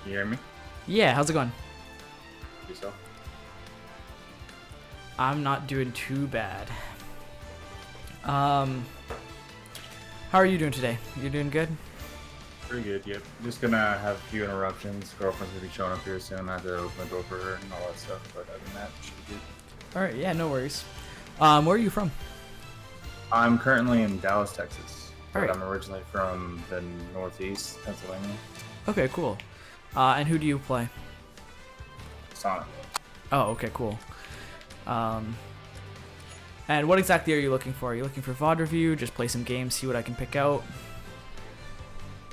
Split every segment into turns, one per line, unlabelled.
You hear me?
Yeah, how's it going?
Yourself?
I'm not doing too bad. How are you doing today? You doing good?
Pretty good, yep. Just gonna have a few interruptions. Girlfriend's gonna be showing up here soon. I have to open the door for her and all that stuff. But other than that, should be good.
Alright, yeah, no worries. Where are you from?
I'm currently in Dallas, Texas. But
Alright.
I'm originally from the Northeast, Pennsylvania.
Okay, cool. And who do you play?
Sonic.
Oh, okay, cool. And what exactly are you looking for? Are you looking for VOD review? Just play some games, see what I can pick out?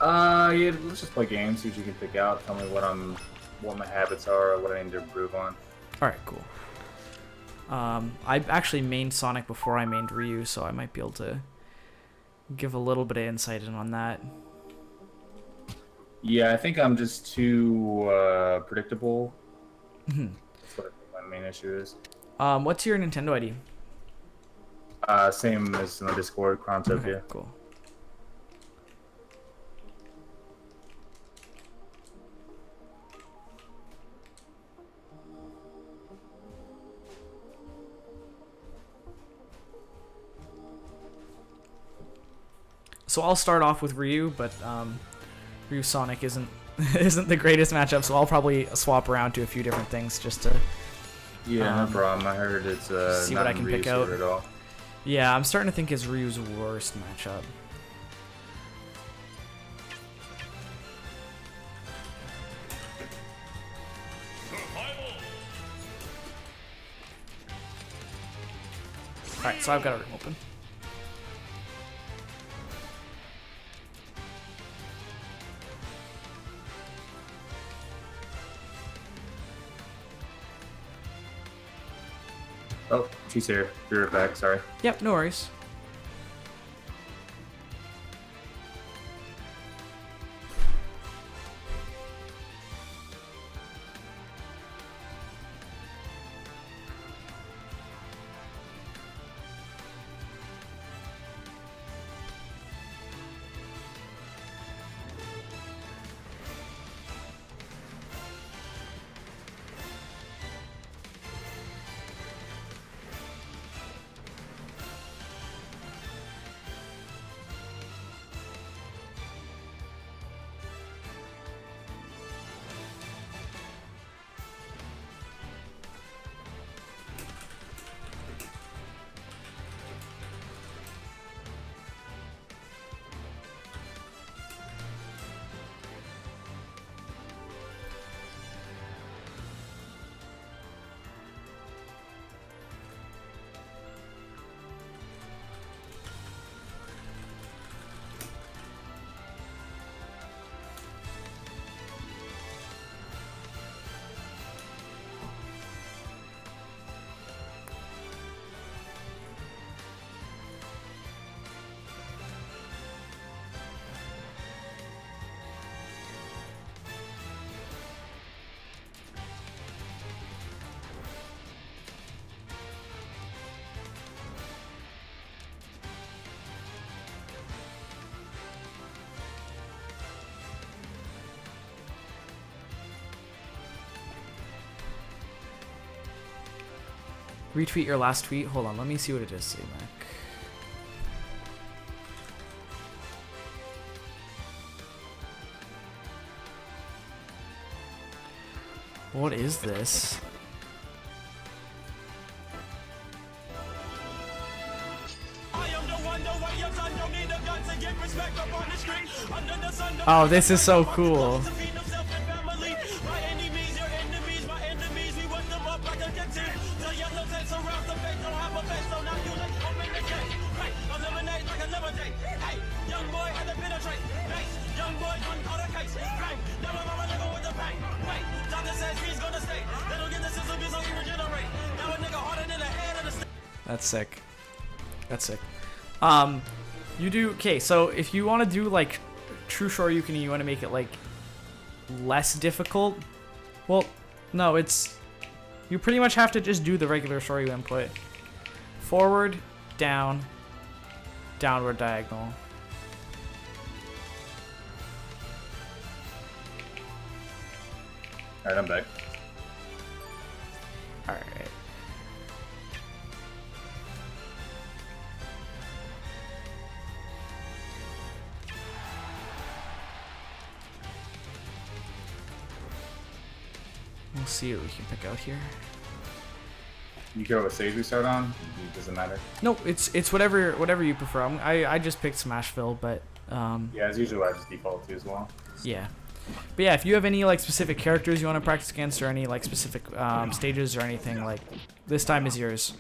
Yeah, let's just play games, see what you can pick out. Tell me what my habits are, or what I need to improve on.
Alright, cool. I actually mained Sonic before I mained Ryu, so I might be able to give a little bit of insight in on that.
Yeah, I think I'm just too predictable. That's what I think my main issue is.
What's your Nintendo ID?
Same as in the Discord, Krontopia.
Okay, cool. So I'll start off with Ryu, but Ryu Sonic isn't isn't the greatest matchup, so I'll probably swap around to a few different things just to
Yeah, no problem. I heard it's
see
not
what I can
Ryu's
pick out.
favorite at all.
Yeah, I'm starting to think it's Ryu's worst matchup. Alright, so I've got a room open.
Oh, she's here. Be right back. Sorry.
Yep, no worries. Retweet your last tweet. Hold on, let me see what it is, say Mac. What is this? Oh, this is so cool. That's sick. That's sick. You do okay. So if you want to do like true Shoryuken, and you want to make it like less difficult. Well, no, it's you pretty much have to just do the regular Shoryu input. Forward, down, downward diagonal.
Alright, I'm back.
All right. We'll see what we can pick out here.
You care what stage we start on? It doesn't matter.
No, it's whatever you prefer. I just picked Smashville, but
Yeah, it's usually what I just default to as well.
yeah. But yeah, if you have any like specific characters you want to practice against, or any like specific stages or anything, like this time is yours.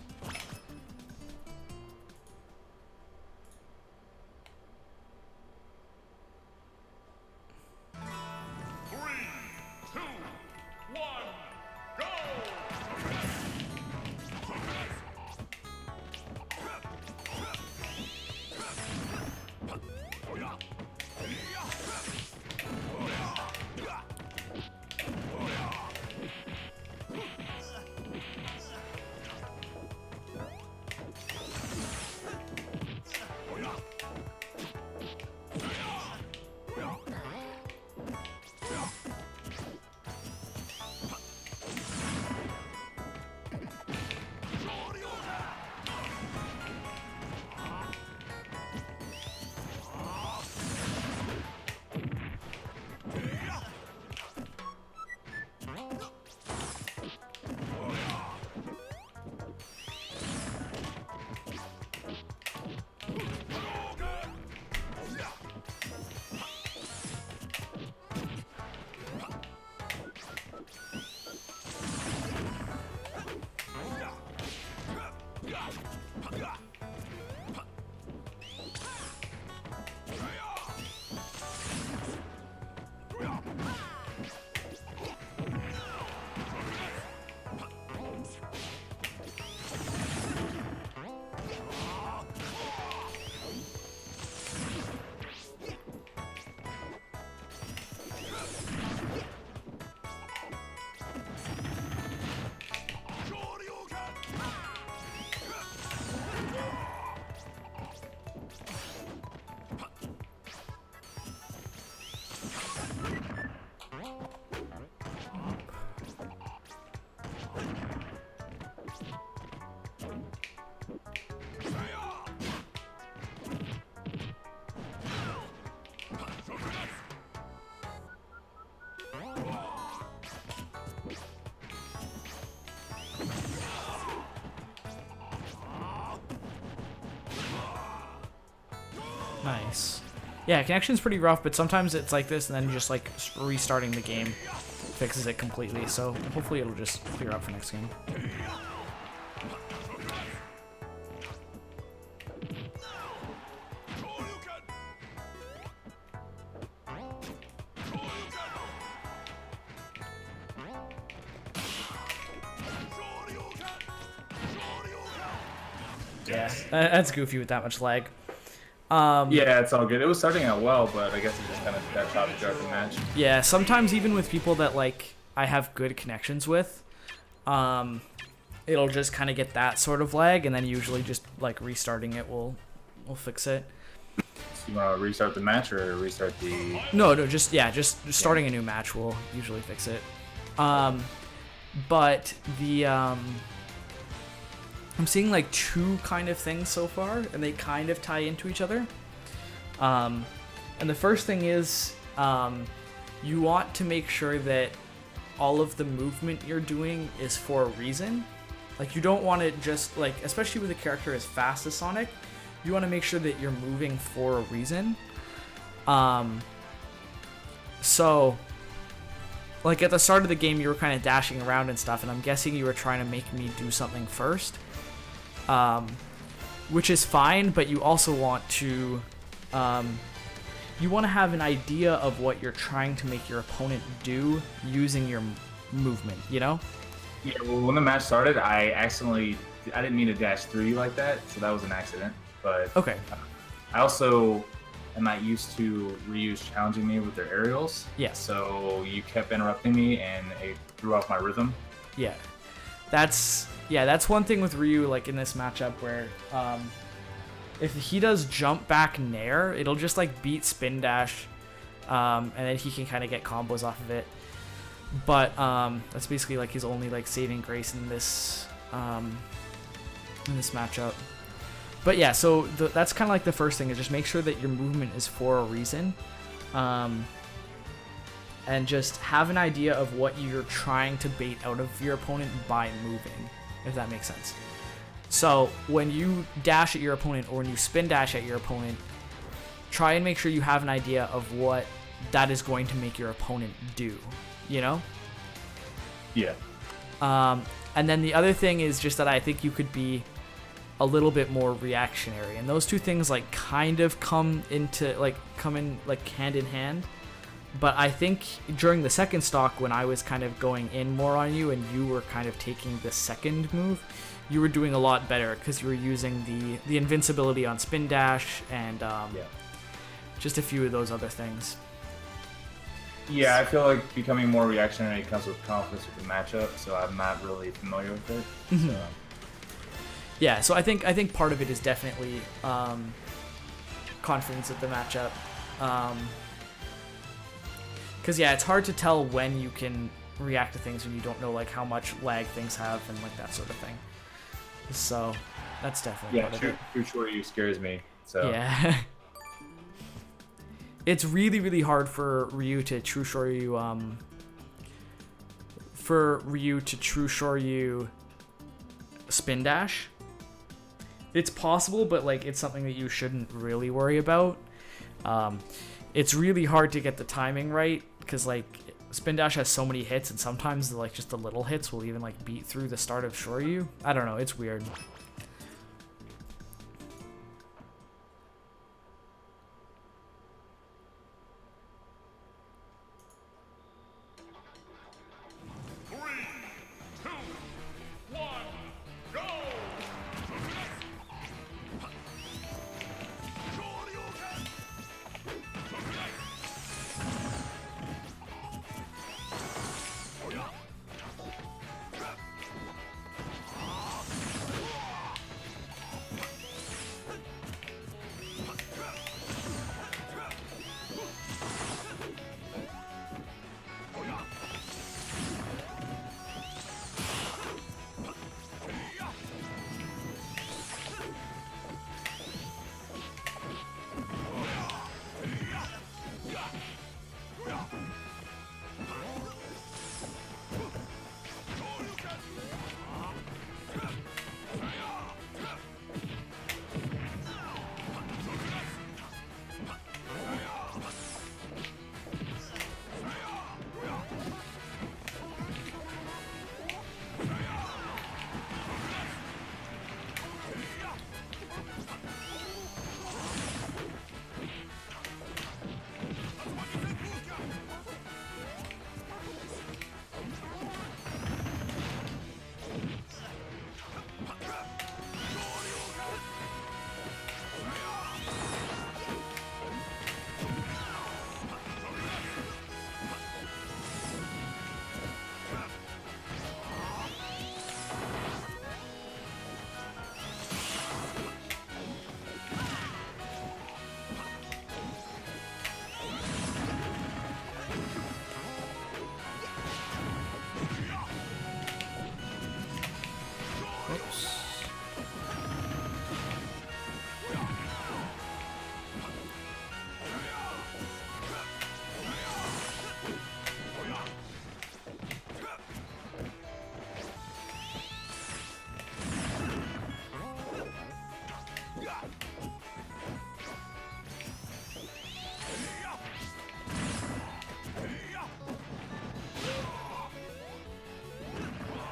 Nice. Yeah, connection's pretty rough, but sometimes it's like this, and then just like restarting the game fixes it completely. So hopefully it'll just clear up for next game. Yeah, that's goofy with that much lag.
Yeah, it's all good. It was starting out well, but I guess it just kind of got choppy throughout the match.
Yeah, sometimes even with people that like I have good connections with, it'll just kind of get that sort of lag, and then usually just like restarting it will fix it.
So you want to restart the match or restart the?
No, just starting a new match will usually fix it. But the I'm seeing like two kind of things so far, and they kind of tie into each other. And the first thing is you want to make sure that all of the movement you're doing is for a reason. Like you don't want to just like, especially with a character as fast as Sonic, you want to make sure that you're moving for a reason. So like at the start of the game you were kind of dashing around and stuff, and I'm guessing you were trying to make me do something first. Which is fine, but you also want to have an idea of what you're trying to make your opponent do using your movement, you know?
Yeah, well, when the match started, I didn't mean to dash through you like that, so that was an accident. But
Okay.
I also am not used to Ryu's challenging me with their aerials.
Yeah.
So you kept interrupting me, and it threw off my rhythm.
Yeah. That's one thing with Ryu, like in this matchup, where if he does jump back nair, it'll just like beat spin dash, and then he can kind of get combos off of it. But that's basically like his only like saving grace in this matchup. But yeah, so that's kind of like the first thing, is just make sure that your movement is for a reason. And just have an idea of what you're trying to bait out of your opponent by moving, if that makes sense. So when you dash at your opponent or when you spin dash at your opponent, try and make sure you have an idea of what that is going to make your opponent do, you know?
Yeah.
And then the other thing is just that I think you could be a little bit more reactionary, and those two things like kind of come in like hand in hand. But I think during the second stock, when I was kind of going in more on you and you were kind of taking the second move, you were doing a lot better because you were using the invincibility on spin dash and just a few of those other things.
Yeah, I feel like becoming more reactionary comes with confidence with the matchup, so I'm not really familiar with it.
Mm-hmm.
So.
Yeah, so I think part of it is definitely confidence with the matchup. Because yeah, it's hard to tell when you can react to things when you don't know like how much lag things have and like that sort of thing. So that's definitely part of it.
True Shoryu scares me. So
yeah, it's really hard for Ryu to True Shoryu spin dash. It's possible, but like it's something that you shouldn't really worry about. It's really hard to get the timing right because like spin dash has so many hits, and sometimes like just the little hits will even like beat through the start of Shoryu. I don't know, it's weird.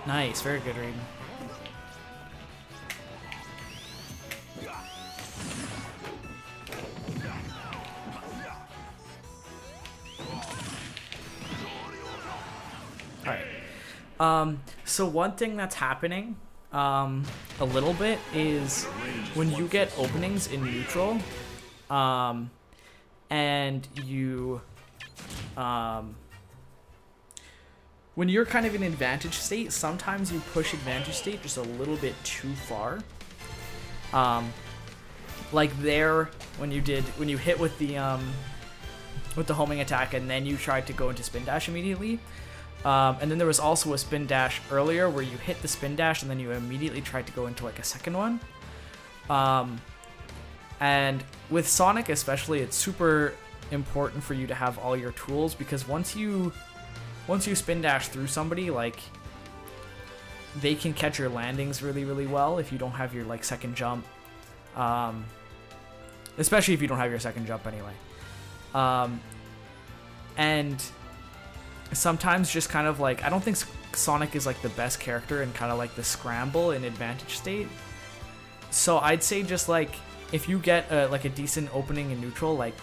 Nice, very good read. Alright. So one thing that's happening a little bit is when you get openings in neutral, and you when you're kind of in advantage state, sometimes you push advantage state just a little bit too far. Like there, when you hit with the homing attack and then you tried to go into spin dash immediately, And then there was also a spin dash earlier where you hit the spin dash and then you immediately tried to go into like a second one. And with Sonic especially, it's super important for you to have all your tools, because once you spin dash through somebody, like, they can catch your landings really, really well if you don't have your like second jump. Especially if you don't have your second jump anyway. And sometimes just kind of like, I don't think Sonic is like the best character in kind of like the scramble in advantage state. So I'd say just like, if you get like a decent opening in neutral, like,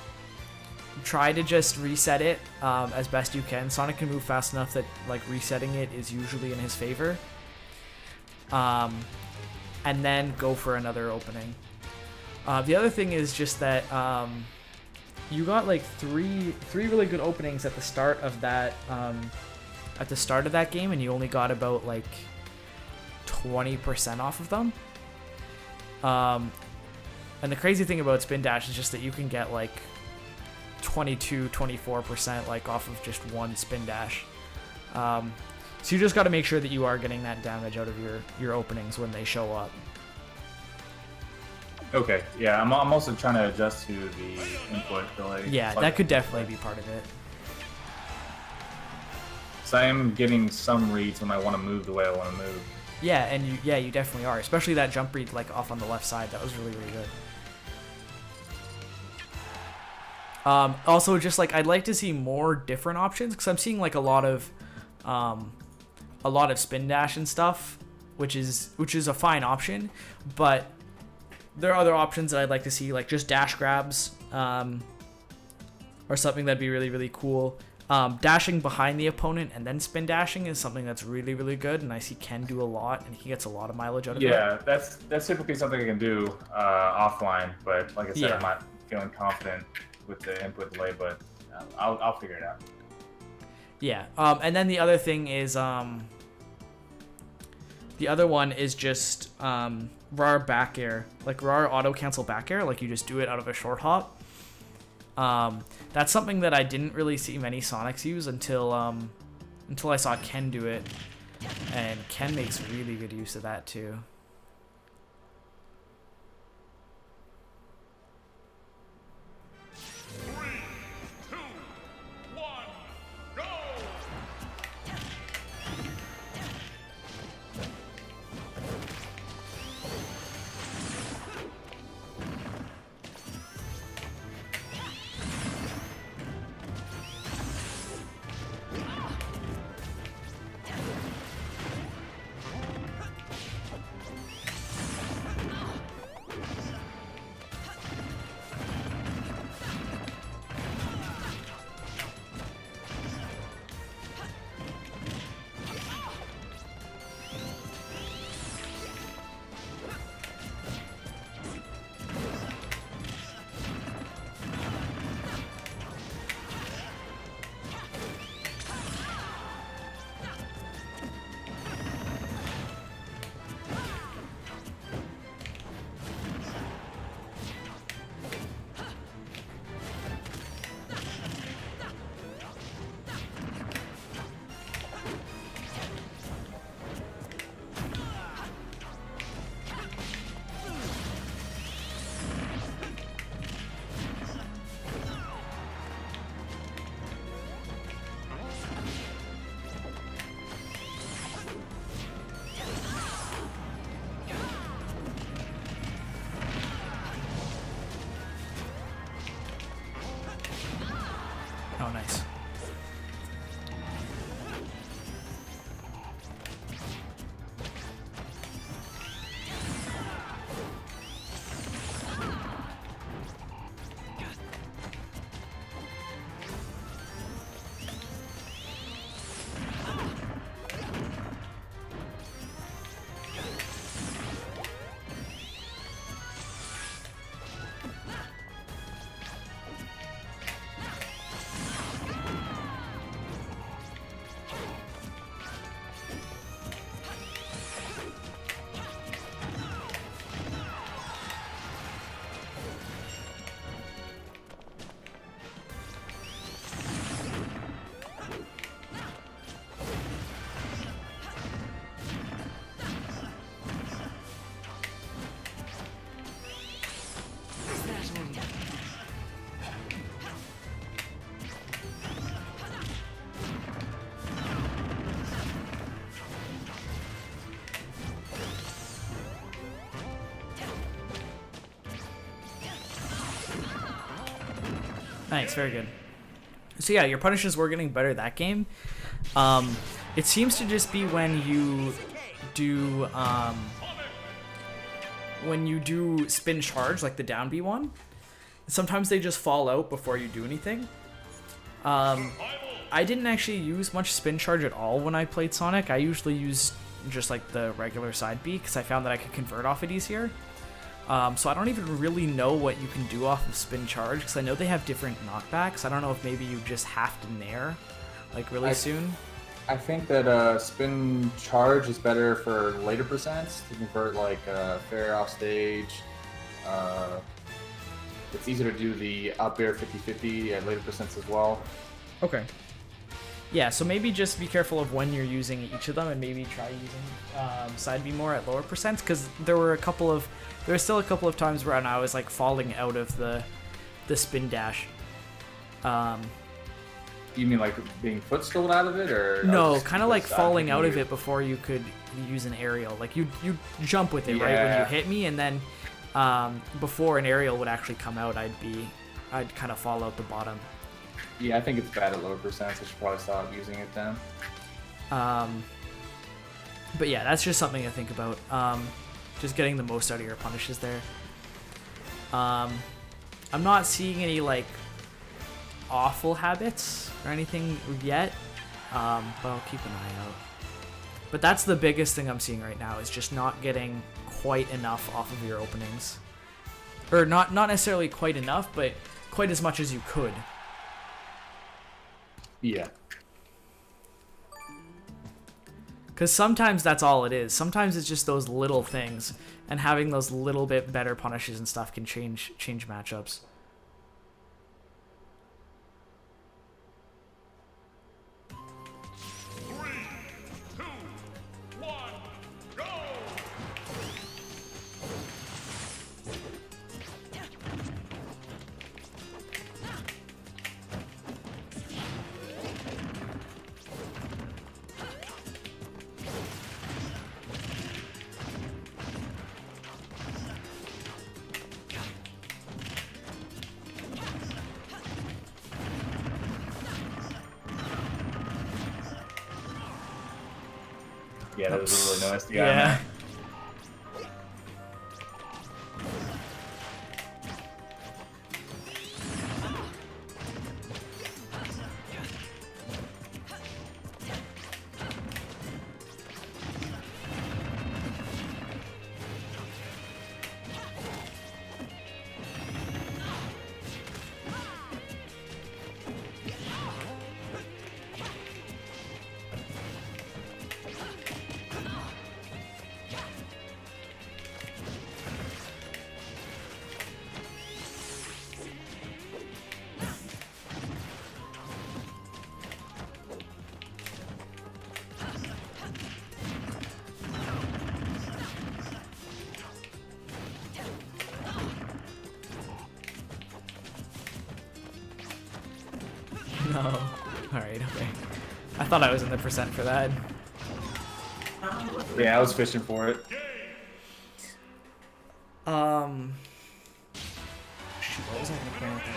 try to just reset it as best you can. Sonic can move fast enough that like resetting it is usually in his favor. And then go for another opening. The other thing is just that you got like three really good openings at the start of that game, and you only got about like 20% off of them. And the crazy thing about spin dash is just that you can get like 22-24% like off of just one spin dash. So you just got to make sure that you are getting that damage out of your openings when they show up.
Okay, yeah, I'm also trying to adjust to the input delay.
Yeah, that could definitely be part of it.
So I am getting some reads when I want to move the way I want to move.
Yeah, and you definitely are. Especially that jump read like off on the left side. That was really, really good. Also, just like, I'd like to see more different options, because I'm seeing like a lot of spin dash and stuff, which is a fine option, but there are other options that I'd like to see, like just dash grabs, or something that'd be really, really cool. Dashing behind the opponent and then spin dashing is something that's really, really good, and I see Ken do a lot, and he gets a lot of mileage out of it.
Yeah, that's typically something I can do offline, but like I said,
Yeah.
I'm not feeling confident with the input delay, but I'll figure it out.
Yeah, and then the other thing is, the other one is just RAR back air, like RAR auto cancel back air, like you just do it out of a short hop. That's something that I didn't really see many Sonics use until I saw Ken do it, and Ken makes really good use of that too. Nice, very good. So yeah, your punishes were getting better that game. It seems to just be when you do spin charge, like the down B one. Sometimes they just fall out before you do anything. I didn't actually use much spin charge at all when I played Sonic. I usually used just like the regular side B because I found that I could convert off it easier. So I don't even really know what you can do off of spin charge because I know they have different knockbacks. I don't know if maybe you just have to nair like really soon.
I think that spin charge is better for later percents to convert like fair off stage. It's easier to do the up air 50-50 at later percents as well.
Okay. Yeah, so maybe just be careful of when you're using each of them, and maybe try using side B more at lower percents, because there were still a couple of times where I was like falling out of the spin dash.
You mean like being foot stalled out of it, or
no? Kind of like falling out of it before you could use an aerial. Like you jump with it right when you hit me, and then before an aerial would actually come out, I'd kind of fall out the bottom.
Yeah, I think it's bad at lower percents. I should probably stop using it then.
But yeah, that's just something to think about. Just getting the most out of your punishes there. I'm not seeing any like awful habits or anything yet, but I'll keep an eye out. But that's the biggest thing I'm seeing right now, is just not getting quite enough off of your openings. Or not necessarily quite enough, but quite as much as you could.
Yeah.
Because sometimes that's all it is. Sometimes it's just those little things, and having those little bit better punishes and stuff can change matchups.
Yeah, that was a really nice.
Yeah. No. Alright, okay. I thought I was in the percent for that.
Yeah, I was fishing for it.
Shoot, what was I gonna play with that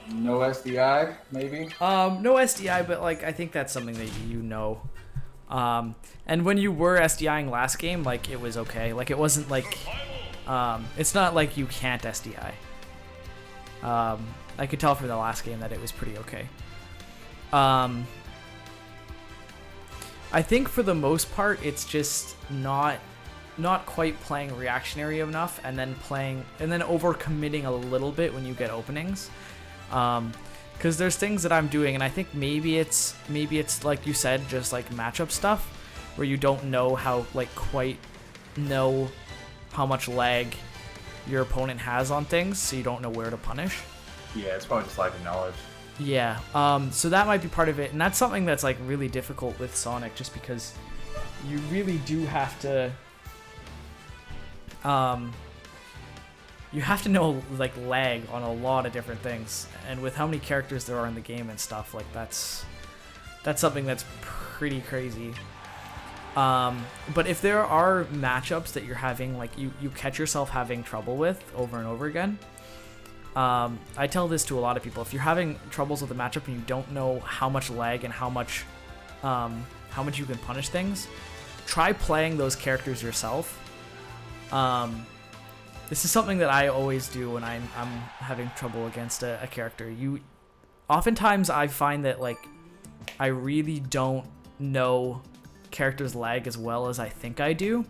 game?
No SDI, maybe?
No SDI, but like I think that's something that you know. And when you were SDIing last game, like it was okay. Like it wasn't like it's not like you can't SDI. I could tell from the last game that it was pretty okay. I think for the most part, it's just not quite playing reactionary enough, and then over committing a little bit when you get openings. Because there's things that I'm doing, and I think maybe it's like you said, just like matchup stuff, where you don't know how quite know how much lag your opponent has on things, so you don't know where to punish.
Yeah, it's probably just lack of knowledge.
Yeah, so that might be part of it, and that's something that's like really difficult with Sonic, just because you really do have to you have to know like lag on a lot of different things, and with how many characters there are in the game and stuff, like that's something that's pretty crazy. But if there are matchups that you're having, like you catch yourself having trouble with over and over again, I tell this to a lot of people. If you're having troubles with the matchup and you don't know how much lag and how much you can punish things, try playing those characters yourself. This is something that I always do when I'm having trouble against a character. Oftentimes I find that like I really don't know characters' lag as well as I think I do.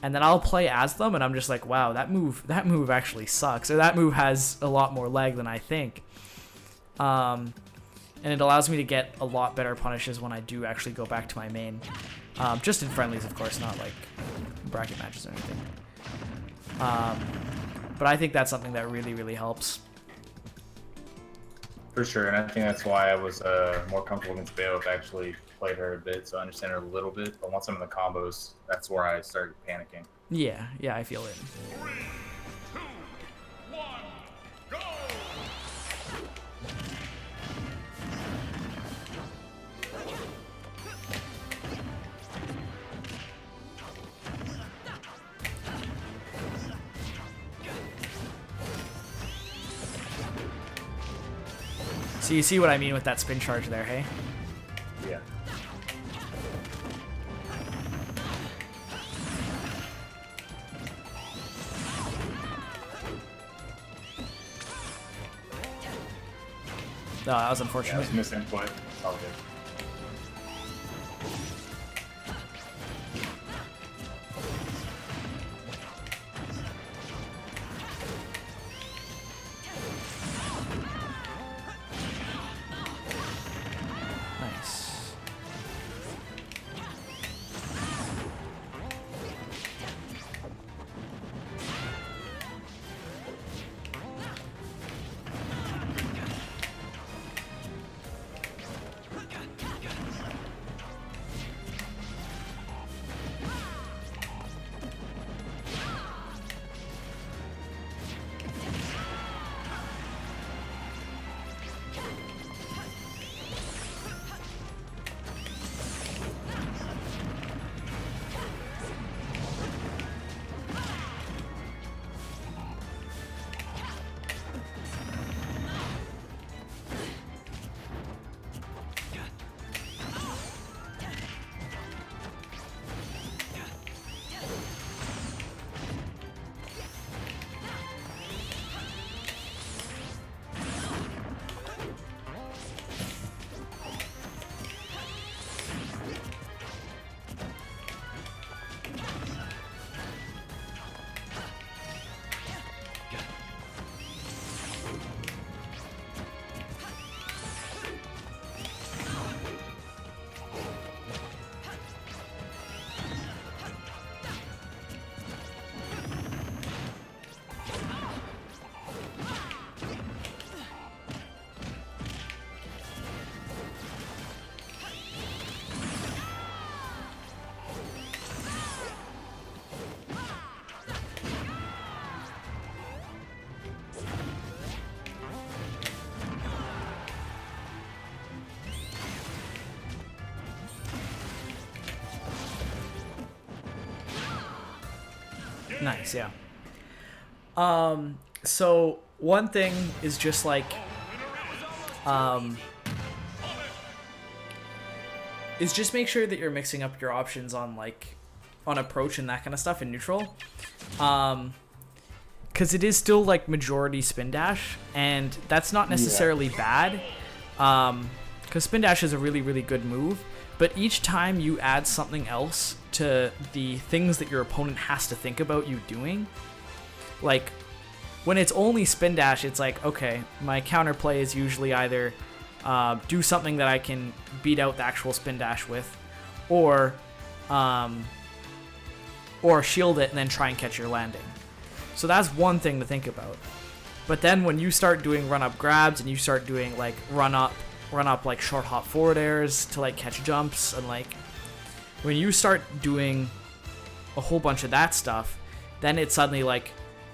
And then I'll play as them, and I'm just like, wow, that move actually sucks, or that move has a lot more lag than I think. And it allows me to get a lot better punishes when I do actually go back to my main. Just in friendlies, of course, not like bracket matches or anything. But I think that's something that really, really helps.
For sure, and I think that's why I was more comfortable against Bale. I've actually played her a bit, so I understand her a little bit. But once I'm in the combos, that's where I started panicking.
Yeah, I feel it.
3, 2, 1, go!
So you see what I mean with that spin charge there, hey?
Yeah.
Oh, that was
Yeah, I
unfortunate.
was misinput. All good.
Nice. Nice, yeah. So one thing is just like, is just make sure that you're mixing up your options on like, on approach and that kind of stuff in neutral. Because it is still like majority spin dash, and that's not necessarily bad. Because spin dash is a really, really good move. But each time you add something else to the things that your opponent has to think about you doing, like when it's only spin dash, it's like, okay, my counterplay is usually either do something that I can beat out the actual spin dash with, or shield it and then try and catch your landing. So that's one thing to think about. But then when you start doing run up grabs and you start doing like run up like short hop forward airs to like catch jumps, and like when you start doing a whole bunch of that stuff, then it's suddenly like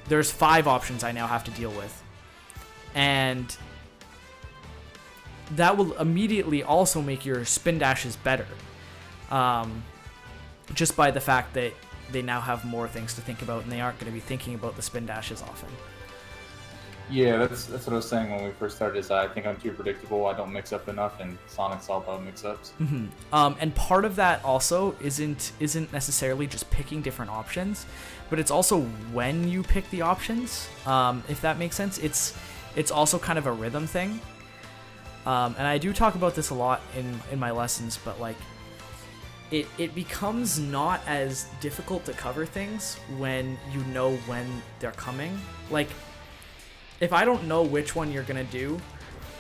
there's 5 options I now have to deal with, and that will immediately also make your spin dashes better, just by the fact that they now have more things to think about and they aren't going to be thinking about the spin dash as often.
Yeah, that's what I was saying when we first started. Is I think I'm too predictable. I don't mix up enough, and Sonic's all about mix-ups.
And part of that also isn't necessarily just picking different options, but it's also when you pick the options. If that makes sense, it's also kind of a rhythm thing. And I do talk about this a lot in my lessons, but like it becomes not as difficult to cover things when you know when they're coming. Like, if I don't know which one you're gonna do,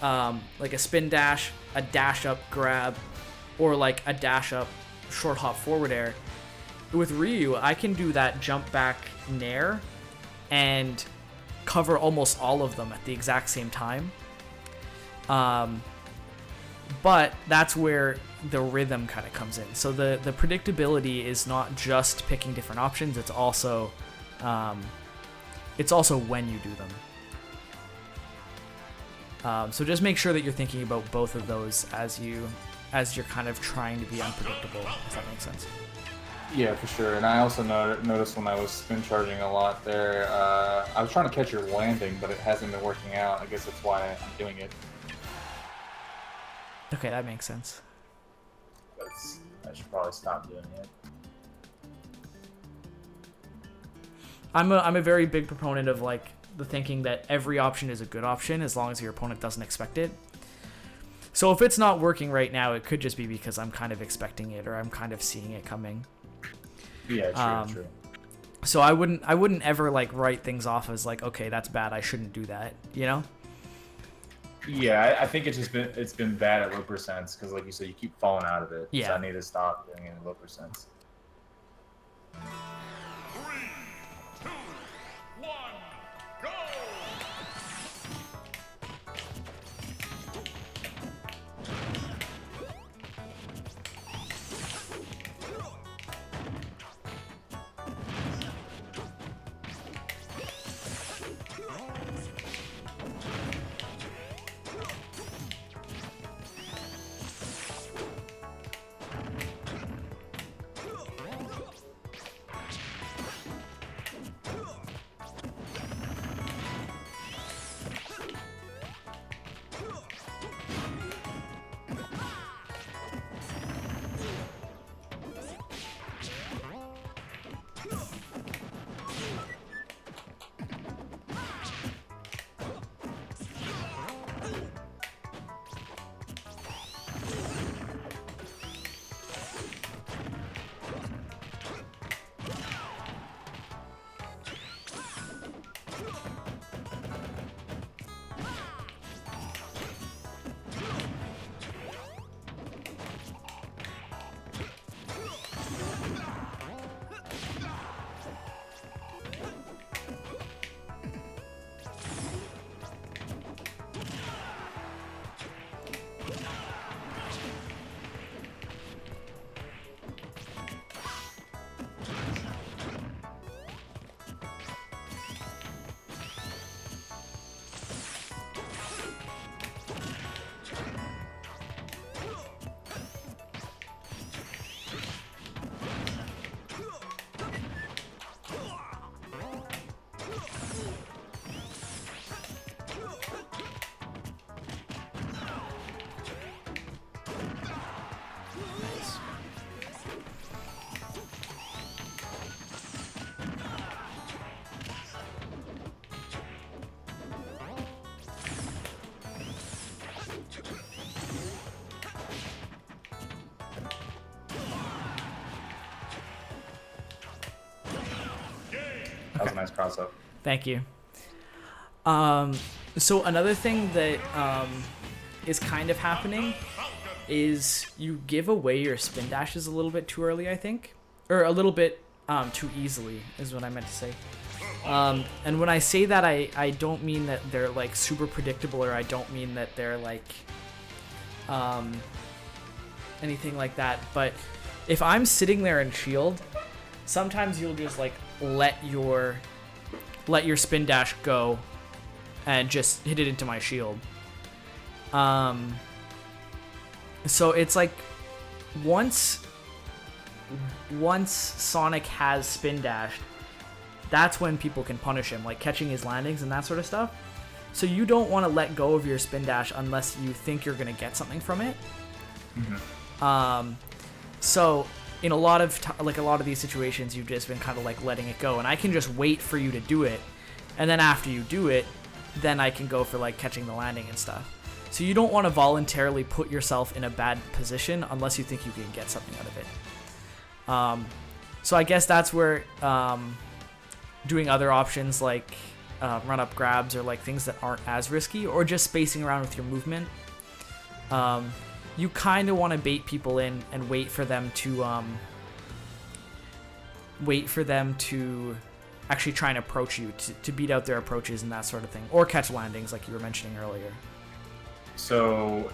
like a spin dash, a dash up grab, or like a dash up short hop forward air, with Ryu, I can do that jump back nair and cover almost all of them at the exact same time. But that's where the rhythm kind of comes in. So the predictability is not just picking different options, it's also when you do them. So just make sure that you're thinking about both of those as you're kind of trying to be unpredictable, if that makes sense.
Yeah, for sure. And I also noticed when I was spin charging a lot there, I was trying to catch your landing, but it hasn't been working out. I guess that's why I'm doing it.
Okay, that makes sense.
I should probably stop doing it.
I'm a very big proponent of like the thinking that every option is a good option as long as your opponent doesn't expect it. So if it's not working right now, it could just be because I'm kind of expecting it or I'm kind of seeing it coming.
Yeah, true.
So I wouldn't ever like write things off as like, okay, that's bad, I shouldn't do that, you know?
Yeah, I think it's been bad at low percents because, like you said, you keep falling out of it.
Yeah.
So I need to stop doing it at low percents.
3, 2, 1, go!
That was a nice cross up.
Thank you. So another thing that is kind of happening is you give away your spin dashes a little bit too early, I think. Or a little bit too easily is what I meant to say. And when I say that, I don't mean that they're like super predictable, or I don't mean that they're like anything like that. But if I'm sitting there in shield, sometimes you'll just like let your spin dash go and just hit it into my shield. So it's like once Sonic has spin dashed, that's when people can punish him, like catching his landings and that sort of stuff. So you don't want to let go of your spin dash unless you think you're going to get something from it. So in a lot of a lot of these situations, you've just been kind of like letting it go, and I can just wait for you to do it, and then after you do it, then I can go for like catching the landing and stuff. So you don't want to voluntarily put yourself in a bad position unless you think you can get something out of it. So I guess that's where doing other options like run up grabs or like things that aren't as risky, or just spacing around with your movement. You kind of want to bait people in and wait for them to actually try and approach you to beat out their approaches and that sort of thing, or catch landings like you were mentioning earlier.
So,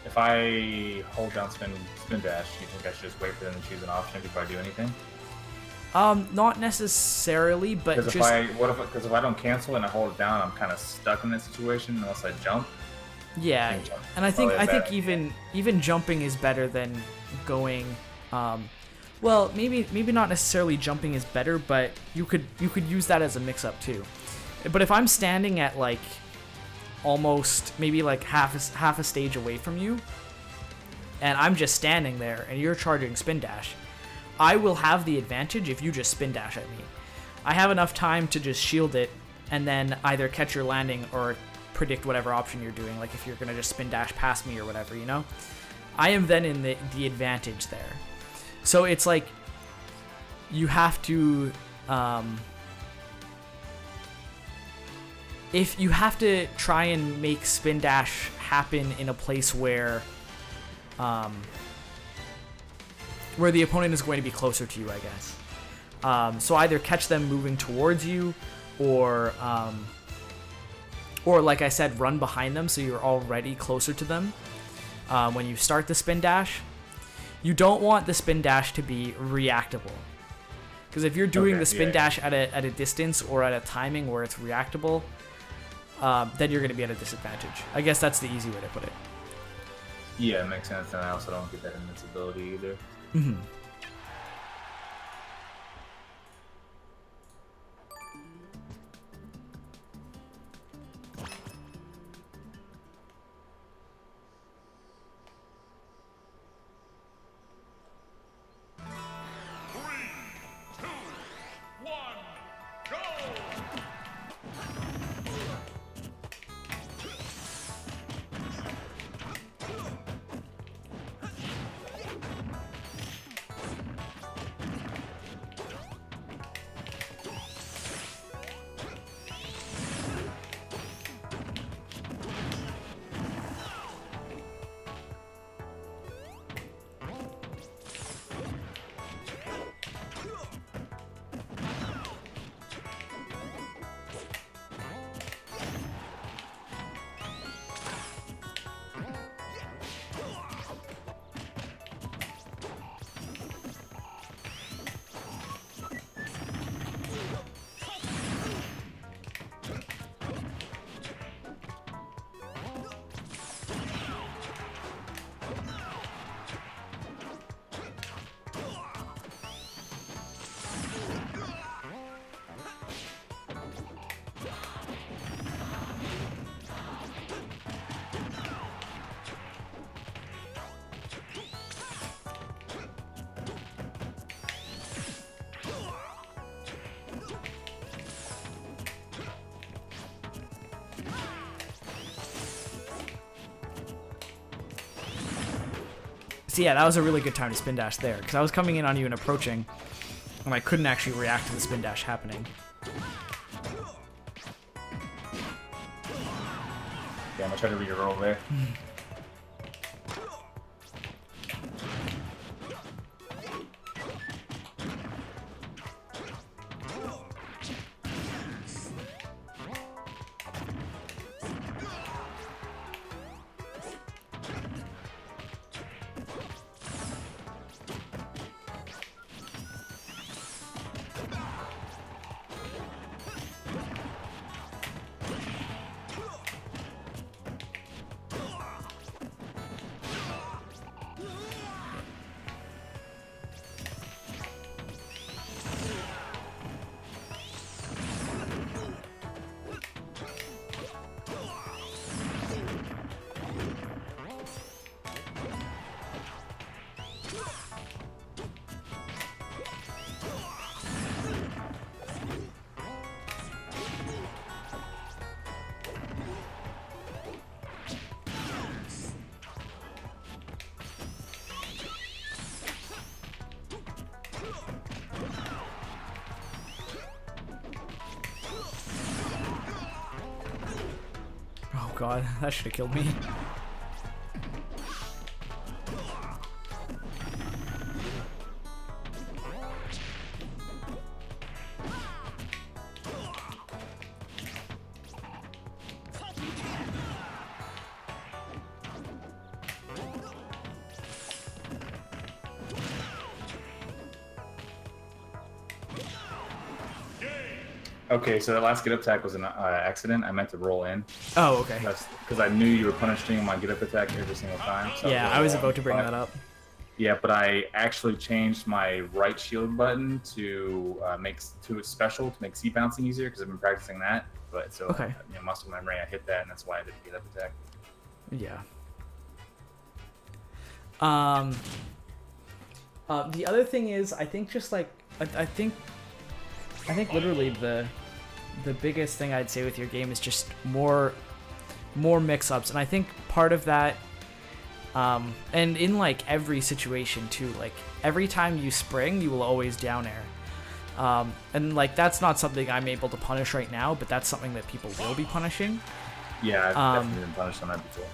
if I hold down spin dash, do you think I should just wait for them to choose an option before I do anything?
Not necessarily, but
Because
just
if I don't cancel and I hold it down, I'm kind of stuck in that situation unless I jump.
yeah. And I think even jumping is better than going. Well, maybe not necessarily jumping is better, but you could use that as a mix up too. But if I'm standing at like almost maybe like half a stage away from you, and I'm just standing there and you're charging spin dash, I will have the advantage if you just spin dash at me. I have enough time to just shield it and then either catch your landing or predict whatever option you're doing, like if you're gonna just spin dash past me or whatever, you know? I am then in the advantage there. So it's like you have to if you have to try and make spin dash happen in a place where the opponent is going to be closer to you, I guess. So either catch them moving towards you, or like I said, run behind them so you're already closer to them when you start the spin dash. You don't want the spin dash to be reactable, because if you're doing the spin dash at a distance or at a timing where it's reactable, then you're going to be at a disadvantage. I guess that's the easy way to put it.
Yeah, it makes sense, and I also don't get that invincibility either.
Mm-hmm. So yeah, that was a really good time to spin dash there, because I was coming in on you and approaching, and I couldn't actually react to the spin dash happening.
Yeah, I'm gonna try to reroll there.
god, that should have killed me.
Okay, so that last get up attack was an accident. I meant to roll in.
Oh, okay.
Because I knew you were punishing my get up attack every single time. So
Yeah, I was about to bring that up.
Yeah, but I actually changed my right shield button to special to make C bouncing easier because I've been practicing that. But so
Okay.
Muscle memory, I hit that, and that's why I did the get up attack.
Yeah. The other thing is, I think just like I think literally the biggest thing I'd say with your game is just more mix-ups, and I think part of that, and in like every situation too, like every time you spring, you will always down air, and like that's not something I'm able to punish right now, but that's something that people will be punishing.
Yeah, I've definitely been punished on that before.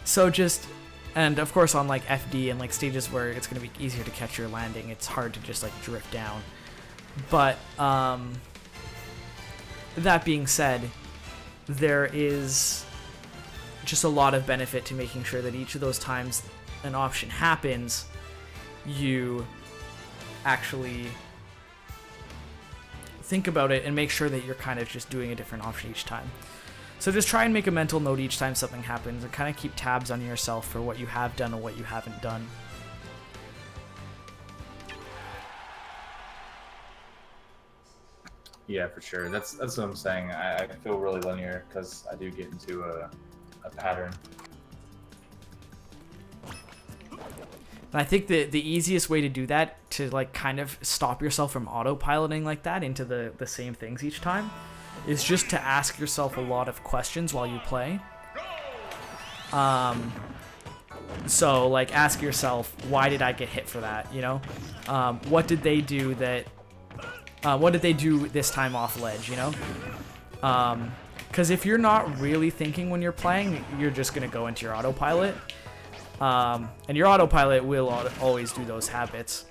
So just, and of course on like FD and like stages where it's going to be easier to catch your landing, it's hard to just like drift down. But that being said, there is just a lot of benefit to making sure that each of those times an option happens, you actually think about it and make sure that you're kind of just doing a different option each time. So just try and make a mental note each time something happens and kind of keep tabs on yourself for what you have done and what you haven't done.
Yeah, for sure. That's what I'm saying. I feel really linear because I do get into a pattern.
And I think the easiest way to do that, to like kind of stop yourself from autopiloting like that into the same things each time, is just to ask yourself a lot of questions while you play. So like ask yourself, why did I get hit for that? You know, what did they do that? What did they do this time off ledge? You know, because if you're not really thinking when you're playing, you're just gonna go into your autopilot, and your autopilot will always do those habits.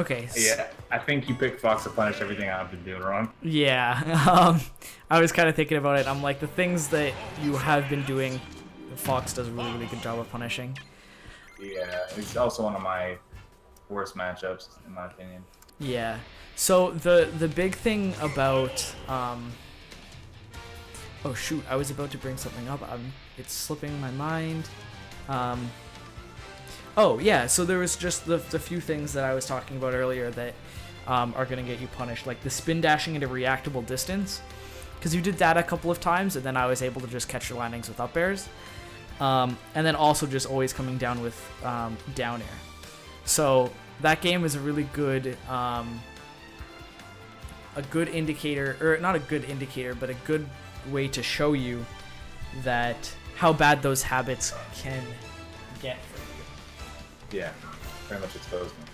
Okay.
Yeah, I think you picked Fox to punish everything I've been doing wrong.
Yeah. I was kind of thinking about it. I'm like, the things that you have been doing, Fox does a really, really good job of punishing.
Yeah, it's also one of my worst matchups, in my opinion.
Yeah. So the big thing about oh shoot, I was about to bring something up. It's slipping my mind. Oh yeah, so there was just the few things that I was talking about earlier that are gonna get you punished, like the spin dashing into reactable distance, because you did that a couple of times, and then I was able to just catch your landings with up airs, and then also just always coming down with down air. So that game is a really good indicator, or not a good indicator, but a good way to show you that how bad those habits can get for you.
Yeah, very much exposed me.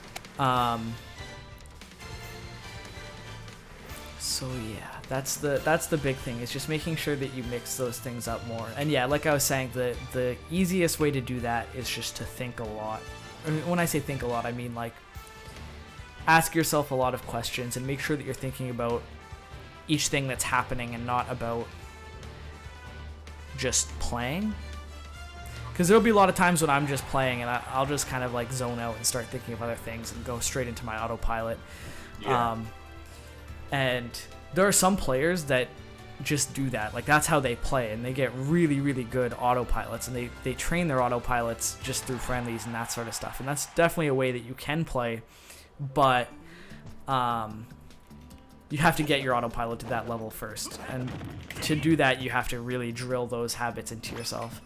So yeah, that's the big thing, is just making sure that you mix those things up more. And yeah, like I was saying, the easiest way to do that is just to think a lot. When I say think a lot, I mean like ask yourself a lot of questions and make sure that you're thinking about each thing that's happening and not about just playing. Because there'll be a lot of times when I'm just playing and I'll just kind of like zone out and start thinking of other things and go straight into my autopilot.
Yeah.
And there are some players that just do that. Like that's how they play, and they get really, really good autopilots, and they train their autopilots just through friendlies and that sort of stuff. And that's definitely a way that you can play, but you have to get your autopilot to that level first. And to do that, you have to really drill those habits into yourself.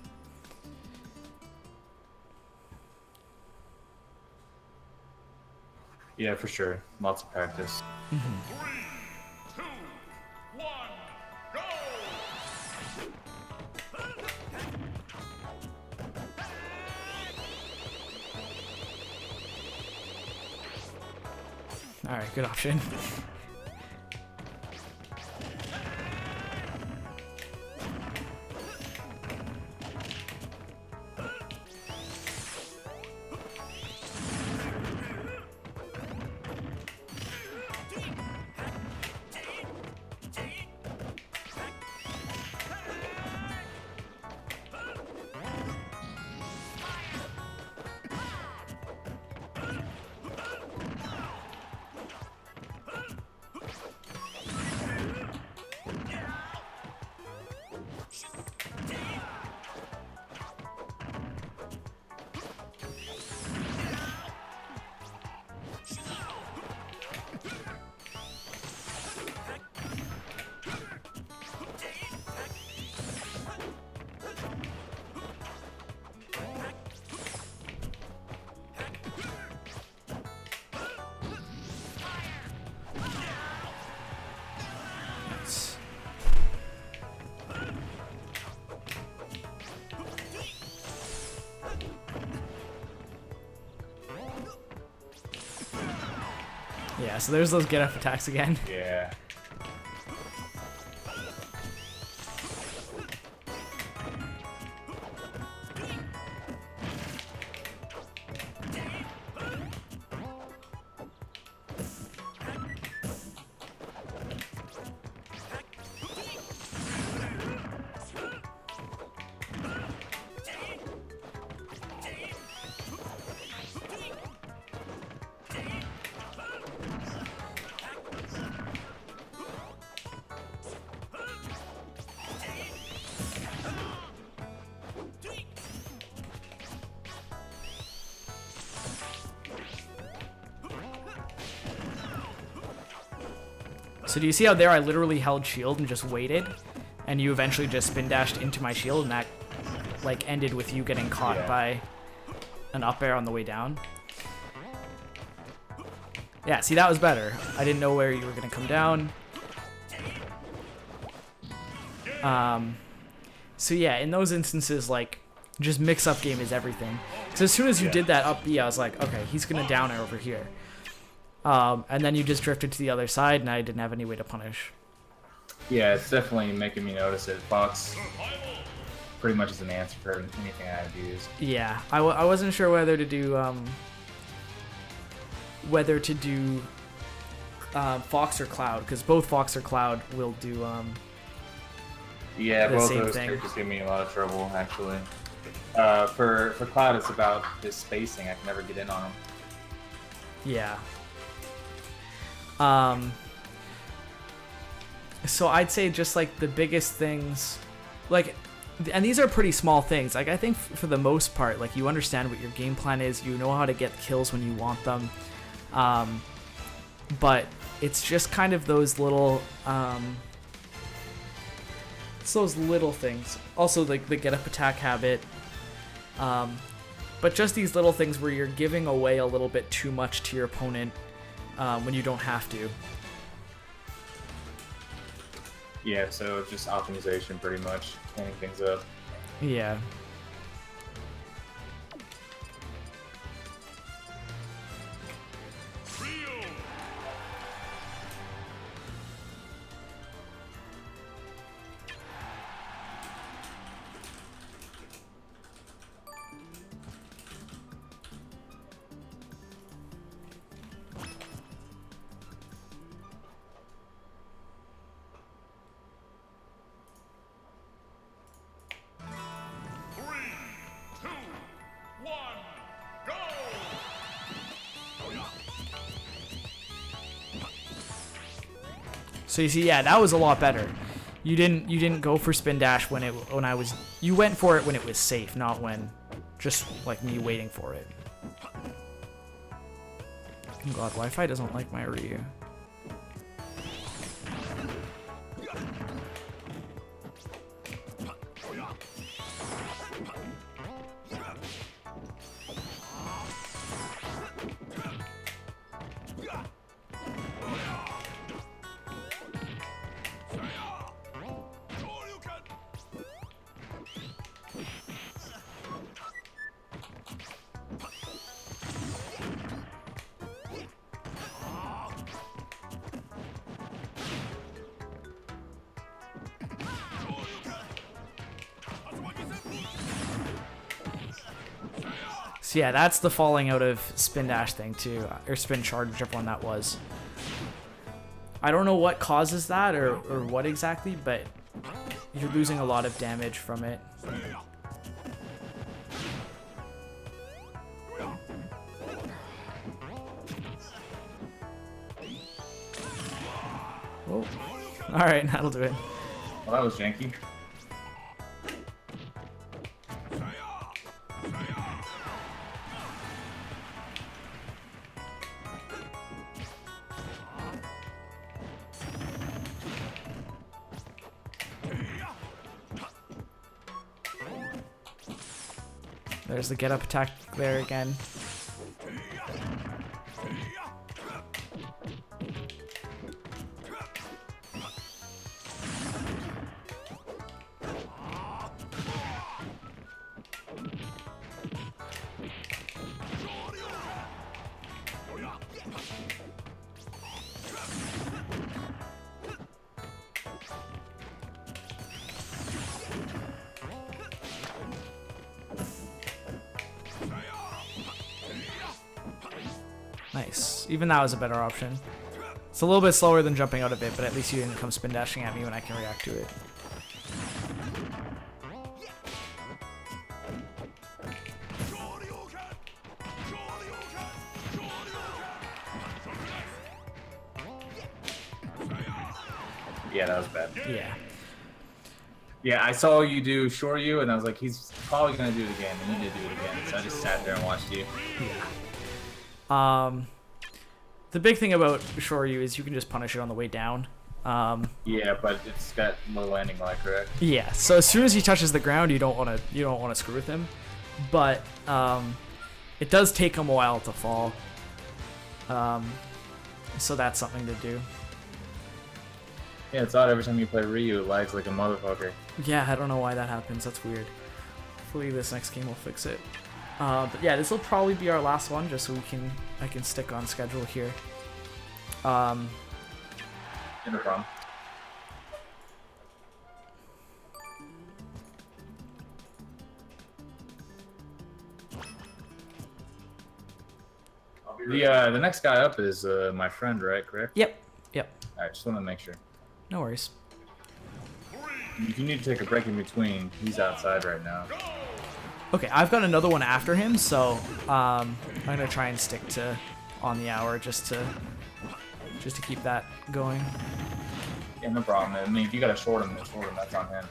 Yeah, for sure. Lots of practice.
3, 2, 1, go!
All right, good option. Yeah, so there's those get up attacks again.
Yeah.
So do you see how there I literally held shield and just waited, and you eventually just spin dashed into my shield, and that like ended with you getting caught by an up air on the way down? Yeah, see, that was better. I didn't know where you were gonna come down. So yeah, in those instances, like, just mix-up game is everything. Because as soon as you did that up B, I was like, okay, he's gonna down air over here. And then you just drifted to the other side, and I didn't have any way to punish.
Yeah, it's definitely making me notice it. Fox pretty much is an answer for anything I have used.
Yeah, I wasn't sure whether to do Fox or Cloud, because both Fox or Cloud will do
Yeah,
the
both
same
those
thing.
characters give me a lot of trouble, actually. For Cloud, it's about his spacing. I can never get in on him.
Yeah. So I'd say just like the biggest things, like, and these are pretty small things. Like, I think for the most part, like, you understand what your game plan is. You know how to get kills when you want them. But it's just kind of those little, it's those little things. Also, like the get up attack habit. But just these little things where you're giving away a little bit too much to your opponent when you don't have to.
Yeah, so just optimization, pretty much, cleaning things up.
Yeah. So you see, yeah, that was a lot better. You didn't go for spin dash when you went for it when it was safe, not when just like me waiting for it. Oh god, Wi-Fi doesn't like my Ryu. So yeah, that's the falling out of spin dash thing too, or spin charge, whichever one that was. I don't know what causes that or what exactly, but you're losing a lot of damage from it. Oh, all right, that'll do it.
Well, that was janky.
There's the get up attack there again. Nice. Even that was a better option. It's a little bit slower than jumping out of it, but at least you didn't come spin dashing at me when I can react to it.
Yeah, that was bad.
Yeah.
Yeah, I saw you do Shoryu, and I was like, he's probably gonna do it again, and he did do it again. So I just sat there and watched you.
Yeah. The big thing about Shoryu is you can just punish it on the way down.
Yeah, but it's got low landing lag, correct?
Yeah. So as soon as he touches the ground, you don't want to screw with him, but it does take him a while to fall. So that's something to do.
Yeah, it's odd every time you play Ryu, it lags like a motherfucker.
Yeah, I don't know why that happens. That's weird. Hopefully this next game will fix it. But yeah, this will probably be our last one, just so I can stick on schedule here.
No problem. The next guy up is my friend, right? Correct?
Yep.
Alright, just want to make sure.
No worries.
If you need to take a break in between, he's outside right now.
Okay, I've got another one after him, so I'm gonna try and stick to on the hour just to keep that going.
Yeah, no problem. I mean, if you gotta short him, that's on him.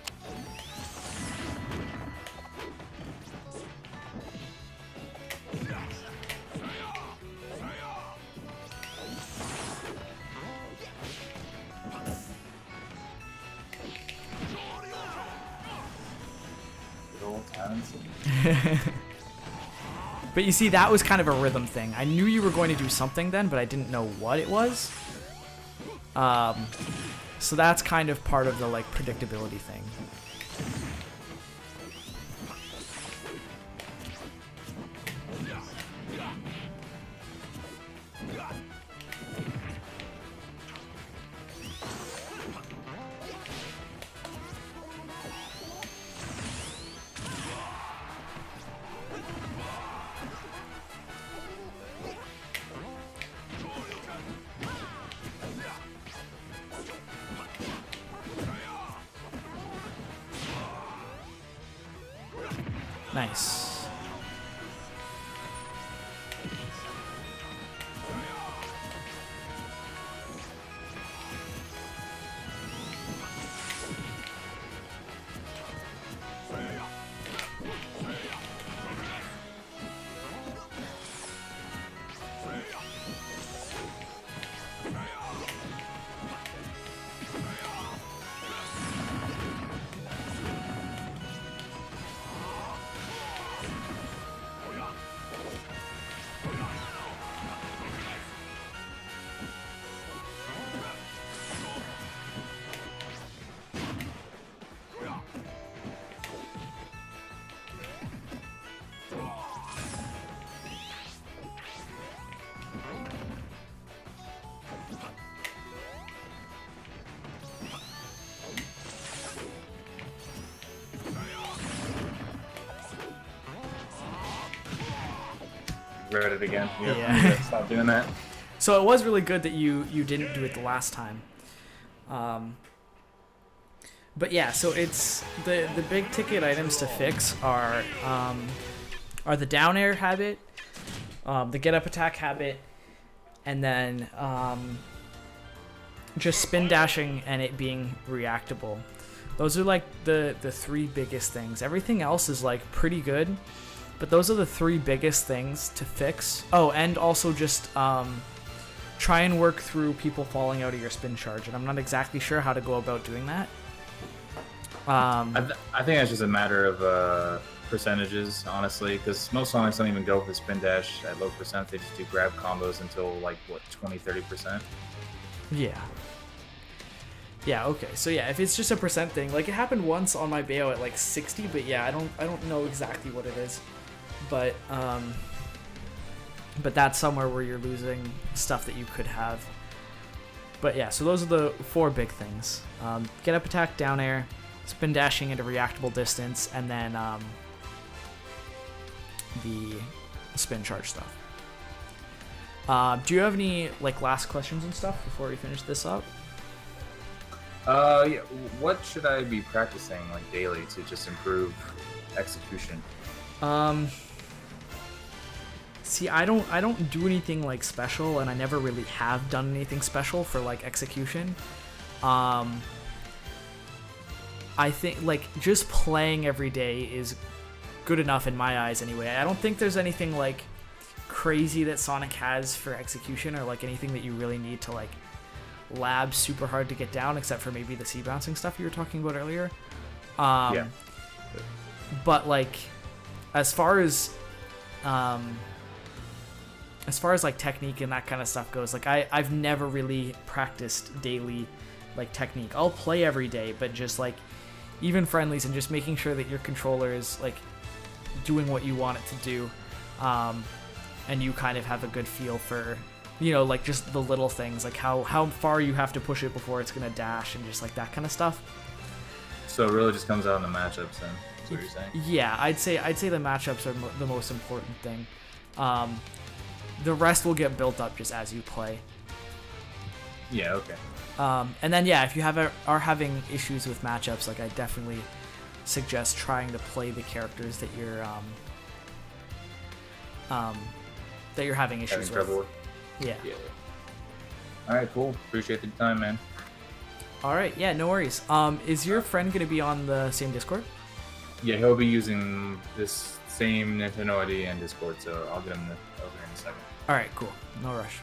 But you see, that was kind of a rhythm thing. I knew you were going to do something then, but I didn't know what it was. So that's kind of part of the like predictability thing. Nice.
regret it again. Yep,
Yeah.
you gotta stop doing that.
So it was really good that you didn't do it the last time. But yeah, so it's the big ticket items to fix are the down air habit, the get up attack habit, and then just spin dashing and it being reactable. Those are like the three biggest things. Everything else is like pretty good, but those are the three biggest things to fix. Oh, and also just try and work through people falling out of your spin charge, and I'm not exactly sure how to go about doing that.
I think that's just a matter of percentages, honestly, because most Sonics don't even go for spin dash at low percent. They just do grab combos until like what 20-30%.
Yeah. Yeah, okay. So yeah, if it's just a percent thing, like it happened once on my Bayo at like 60, but yeah, I don't know exactly what it is. But that's somewhere where you're losing stuff that you could have. But yeah, so those are the four big things. Get up attack, down air, spin dashing into reactable distance, and then the spin charge stuff. Do you have any like last questions and stuff before we finish this up?
Yeah. What should I be practicing like daily to just improve execution?
See, I don't do anything like special, and I never really have done anything special for like execution. I think like just playing every day is good enough in my eyes anyway. I don't think there's anything like crazy that Sonic has for execution, or like anything that you really need to like lab super hard to get down, except for maybe the C bouncing stuff you were talking about earlier.
Yeah.
But like as far as like technique and that kind of stuff goes, like I've never really practiced daily like technique. I'll play every day, but just like even friendlies and just making sure that your controller is like doing what you want it to do, and you kind of have a good feel for, you know, like just the little things, like how far you have to push it before it's gonna dash and just like that kind of stuff.
So it really just comes out in the matchups then, is what you're saying?
Yeah, I'd say the matchups are the most important thing. The rest will get built up just as you play.
Yeah, okay.
And then yeah, if you are having issues with matchups, like I definitely suggest trying to play the characters that you're having issues
Having trouble
with. Yeah.
Alright, cool. Appreciate the time, man.
All right. Yeah, no worries. Is your friend gonna be on the same Discord?
Yeah, he'll be using this same Nintendo ID and Discord, so I'll get him over in a second.
All right. Cool. No rush.